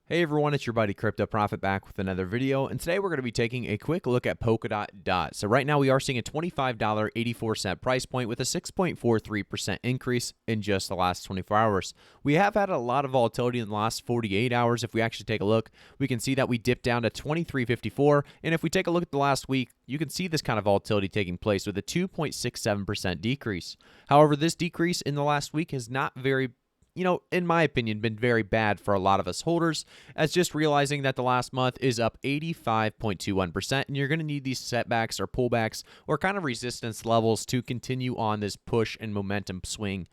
Hey everyone, it's your buddy Crypto Profit back with another video, and today we're going to be taking a quick look at Polkadot Dot. So right now we are seeing a $25.84 price point with a 6.43% increase in just the last 24 hours. We have had a lot of volatility in the last 48 hours. If we actually take a look, we can see that we dipped down to 23.54, and if we take a look at the last week, you can see this kind of volatility taking place with a 2.67% decrease. However, this decrease in the last week is not very in my opinion, been very bad for a lot of us holders, as just realizing that the last month is up 85.21%, and you're going to need these setbacks or pullbacks or kind of resistance levels to continue on this push and momentum swing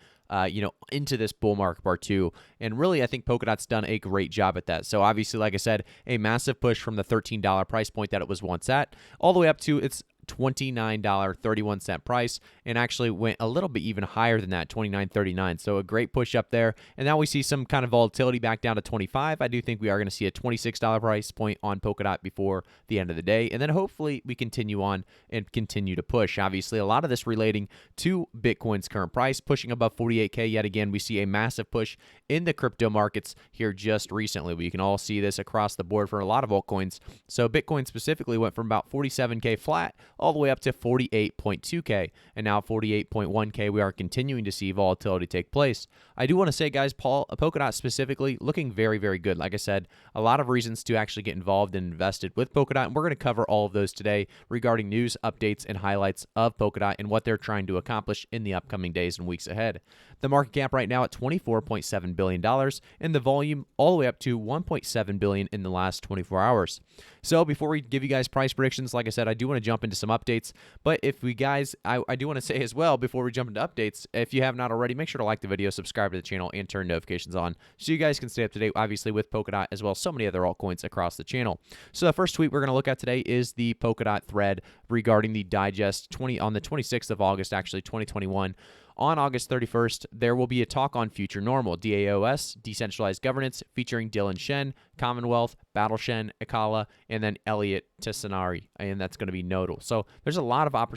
into this bull market part two. And really, I think Polkadot's done a great job at that. So obviously, like I said, a massive push from the $13 price point that it was once at, all the way up to its $29.31 price, and actually went a little bit even higher than that, $29.39. So a great push up there. And now we see some kind of volatility back down to $25. I do think we are going to see a $26 price point on Polkadot before the end of the day. And then hopefully we continue on and continue to push. Obviously, a lot of this relating to Bitcoin's current price, pushing above 48K. Yet again, we see a massive push in the crypto markets here just recently. We can all see this across the board for a lot of altcoins. So Bitcoin specifically went from about 47K flat all the way up to 48.2K, and now 48.1K. We are continuing to see volatility take place. I do want to say, guys, Polkadot specifically looking very, very good. Like I said, a lot of reasons to actually get involved and invested with Polkadot, and we're going to cover all of those today regarding news, updates, and highlights of Polkadot and what they're trying to accomplish in the upcoming days and weeks ahead. The market cap right now at $24.7 billion, and the volume all the way up to $1.7 billion in the last 24 hours. So before we give you guys price predictions, like I said, I do want to jump into some updates. But if we guys, I do want to say as well, before we jump into updates, if you have not already, make sure to like the video, subscribe to the channel, and turn notifications on so you guys can stay up to date, obviously, with Polkadot as well as so many other altcoins across the channel. So the first tweet we're going to look at today is the Polkadot thread regarding the digest on the 26th of August, actually 2021. On August 31st, there will be a talk on Future Normal, DAOS, Decentralized Governance, featuring Dylan Shen, Commonwealth, Battle Shen, Akala, and then Elliot Tessanari, and that's going to be nodal. So there's a lot of I'm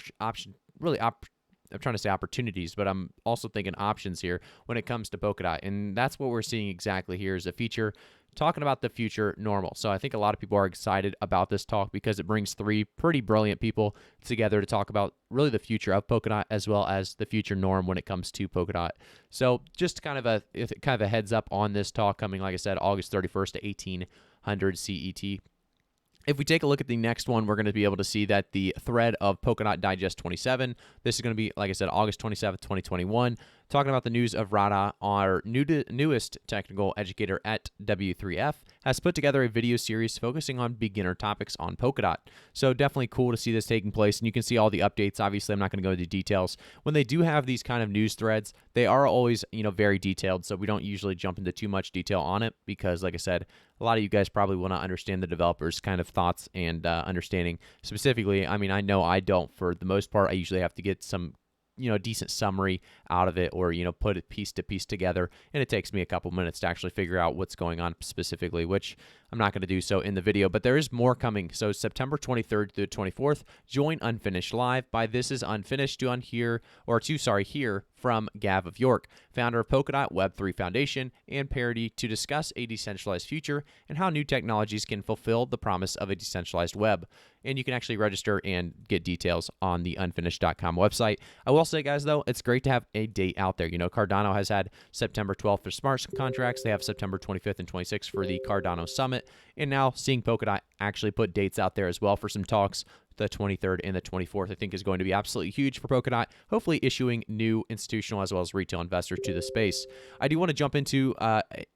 trying to say opportunities, but I'm also thinking options here when it comes to Polkadot, and that's what we're seeing exactly here is a feature talking about the future normal. So I think a lot of people are excited about this talk because it brings three pretty brilliant people together to talk about really the future of Polkadot as well as the future norm when it comes to Polkadot. So just kind of a heads up on this talk coming, like I said, August 31st to 1800 CET. If we take a look at the next one, we're going to be able to see that the thread of Polkadot Digest 27, this is going to be, like I said, August 27th, 2021, talking about the news of Rada, our newest technical educator at W3F, has put together a video series focusing on beginner topics on Polkadot. So definitely cool to see this taking place, and you can see all the updates. Obviously, I'm not going to go into details. When they do have these kind of news threads, they are always, very detailed, so we don't usually jump into too much detail on it because, like I said, a lot of you guys probably will not understand the developers' kind of thoughts and understanding. Specifically, I mean, I know I don't. For the most part, I usually have to get some decent summary out of it or, put it piece to piece together. And it takes me a couple minutes to actually figure out what's going on specifically, which I'm not going to do so in the video, but there is more coming. So September 23rd through 24th, join Unfinished Live by This Is Unfinished to hear from Gav of York, founder of Polkadot Web3 Foundation and Parity, to discuss a decentralized future and how new technologies can fulfill the promise of a decentralized web. And you can actually register and get details on the unfinished.com website. I will say, guys, though, it's great to have a date out there. Cardano has had September 12th for smart contracts. They have September 25th and 26th for the Cardano Summit. And now seeing Polkadot actually put dates out there as well for some talks. The 23rd and the 24th, I think, is going to be absolutely huge for Polkadot, hopefully issuing new institutional as well as retail investors to the space. I do want to jump into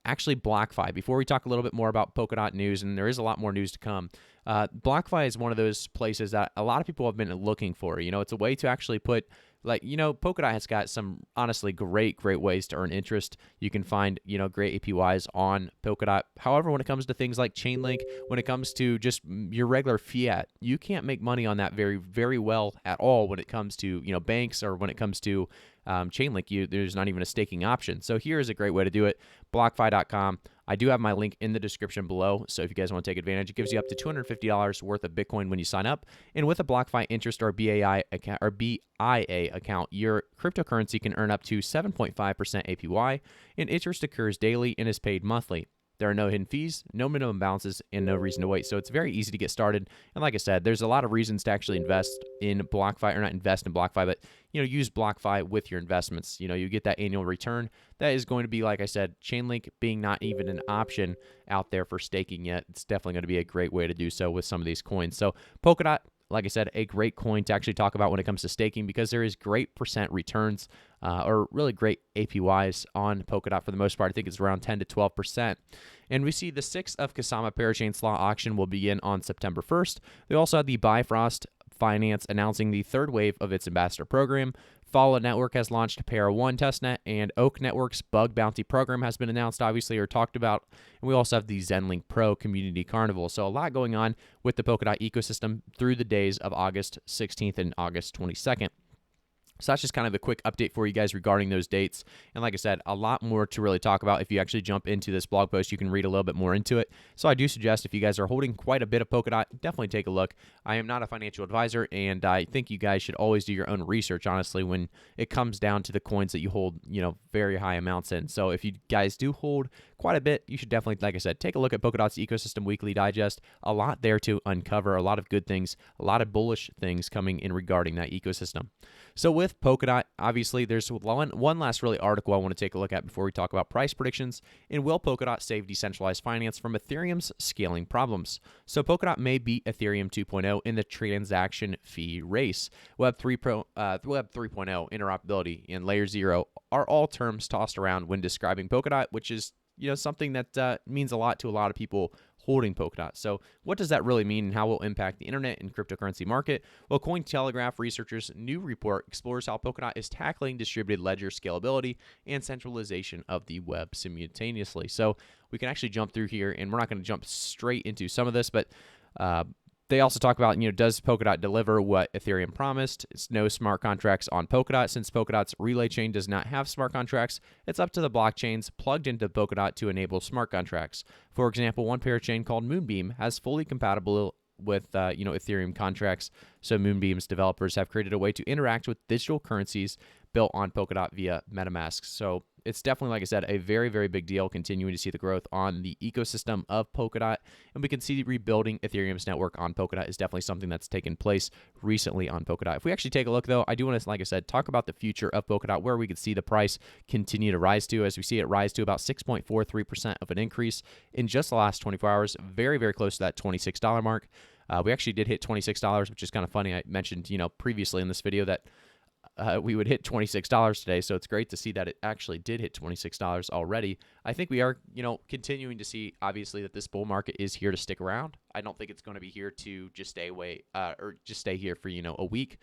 actually BlockFi before we talk a little bit more about Polkadot news, and there is a lot more news to come. BlockFi is one of those places that a lot of people have been looking for. It's a way to actually put Polkadot has got some honestly great ways to earn interest. You can find, great APYs on Polkadot. However, when it comes to things like Chainlink, when it comes to just your regular fiat, you can't make money on that very, very well at all when it comes to, banks or when it comes to Chainlink. There's not even a staking option. So here is a great way to do it. BlockFi.com. I do have my link in the description below, so if you guys want to take advantage, it gives you up to $250 worth of Bitcoin when you sign up. And with a BlockFi interest or BIA account, your cryptocurrency can earn up to 7.5% APY, and interest occurs daily and is paid monthly. There are no hidden fees, no minimum balances, and no reason to wait. So it's very easy to get started. And like I said, there's a lot of reasons to actually invest in BlockFi, or not invest in BlockFi, but use BlockFi with your investments. You get that annual return. That is going to be, like I said, Chainlink being not even an option out there for staking yet. It's definitely going to be a great way to do so with some of these coins. So Polkadot, like I said, a great coin to actually talk about when it comes to staking, because there is great percent returns, or really great APYs on Polkadot for the most part. I think it's around 10 to 12%. And we see the 6th of Kusama Parachain slot auction will begin on September 1st. They also had the Bifrost Finance announcing the 3rd wave of its ambassador program. Follow Network has launched Para 1 testnet, and Oak Network's Bug Bounty program has been announced, obviously, or talked about. And we also have the Zenlink Pro Community Carnival. So a lot going on with the Polkadot ecosystem through the days of August 16th and August 22nd. So that's just kind of a quick update for you guys regarding those dates. And like I said, a lot more to really talk about. If you actually jump into this blog post, you can read a little bit more into it. So I do suggest, if you guys are holding quite a bit of Polkadot, definitely take a look. I am not a financial advisor, and I think you guys should always do your own research, honestly, when it comes down to the coins that you hold, very high amounts in. So if you guys do hold quite a bit, you should definitely, like I said, take a look at Polkadot's Ecosystem Weekly Digest. A lot there to uncover, a lot of good things, a lot of bullish things coming in regarding that ecosystem. So with Polkadot, obviously, there's one last really article I want to take a look at before we talk about price predictions. And will Polkadot save decentralized finance from Ethereum's scaling problems? So Polkadot may beat Ethereum 2.0 in the transaction fee race. Web 3.0 interoperability and Layer 0 are all terms tossed around when describing Polkadot, which is something that means a lot to a lot of people holding Polkadot. So what does that really mean, and how will it impact the internet and cryptocurrency market? Well, Cointelegraph researchers' new report explores how Polkadot is tackling distributed ledger scalability and centralization of the web simultaneously. So we can actually jump through here, and we're not going to jump straight into some of this, but they also talk about, does Polkadot deliver what Ethereum promised? It's no smart contracts on Polkadot. Since Polkadot's relay chain does not have smart contracts, it's up to the blockchains plugged into Polkadot to enable smart contracts. For example, one parachain called Moonbeam has fully compatible with Ethereum contracts. So Moonbeam's developers have created a way to interact with digital currencies built on Polkadot via MetaMask. So it's definitely, like I said, a very, very big deal, continuing to see the growth on the ecosystem of Polkadot. And we can see rebuilding Ethereum's network on Polkadot is definitely something that's taken place recently on Polkadot. If we actually take a look, though, I do want to, like I said, talk about the future of Polkadot, where we could see the price continue to rise to, as we see it rise to about 6.43% of an increase in just the last 24 hours, very, very close to that $26 mark. We actually did hit $26, which is kind of funny. I mentioned, previously in this video that we would hit $26 today, so it's great to see that it actually did hit $26 already. I think we are, continuing to see, obviously, that this bull market is here to stick around. I don't think it's going to be here to just stay away, or just stay here for, a week.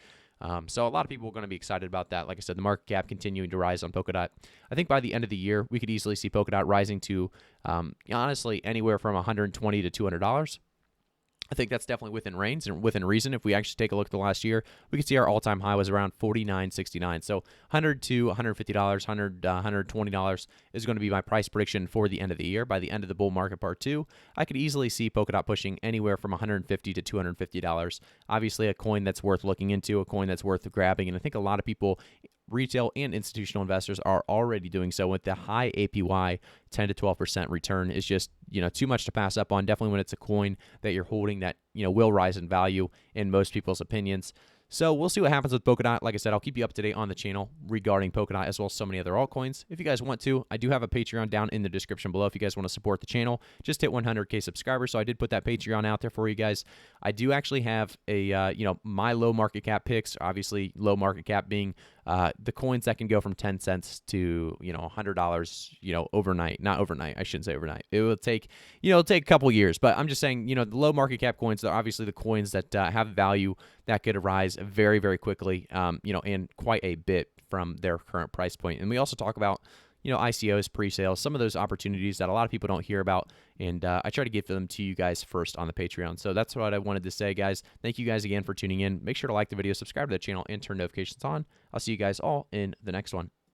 So a lot of people are going to be excited about that. Like I said, the market cap continuing to rise on Polkadot. I think by the end of the year, we could easily see Polkadot rising to, honestly, anywhere from $120 to $200. I think that's definitely within range and within reason. If we actually take a look at the last year, we can see our all-time high was around $49.69. So $100 to $150, $120 is going to be my price prediction for the end of the year. By the end of the bull market part 2, I could easily see Polkadot pushing anywhere from $150 to $250. Obviously, a coin that's worth looking into, a coin that's worth grabbing, and I think a lot of people, retail and institutional investors, are already doing so with the high APY. 10 to 12% return is just, too much to pass up on, definitely when it's a coin that you're holding that, will rise in value in most people's opinions. So we'll see what happens with Polkadot. Like I said, I'll keep you up to date on the channel regarding Polkadot, as well as so many other altcoins. If you guys want to, I do have a Patreon down in the description below. If you guys want to support the channel, just hit 100K subscribers. So I did put that Patreon out there for you guys. I do actually have a, my low market cap picks, obviously low market cap being the coins that can go from 10 cents to, $100, overnight. Not overnight. I shouldn't say overnight. It will take, it'll take a couple years, but I'm just saying, the low market cap coins are obviously the coins that have value that could arise very, very quickly, and quite a bit from their current price point. And we also talk about, ICOs, pre-sales, some of those opportunities that a lot of people don't hear about. And I try to give them to you guys first on the Patreon. So that's what I wanted to say, guys. Thank you guys again for tuning in. Make sure to like the video, subscribe to the channel, and turn notifications on. I'll see you guys all in the next one.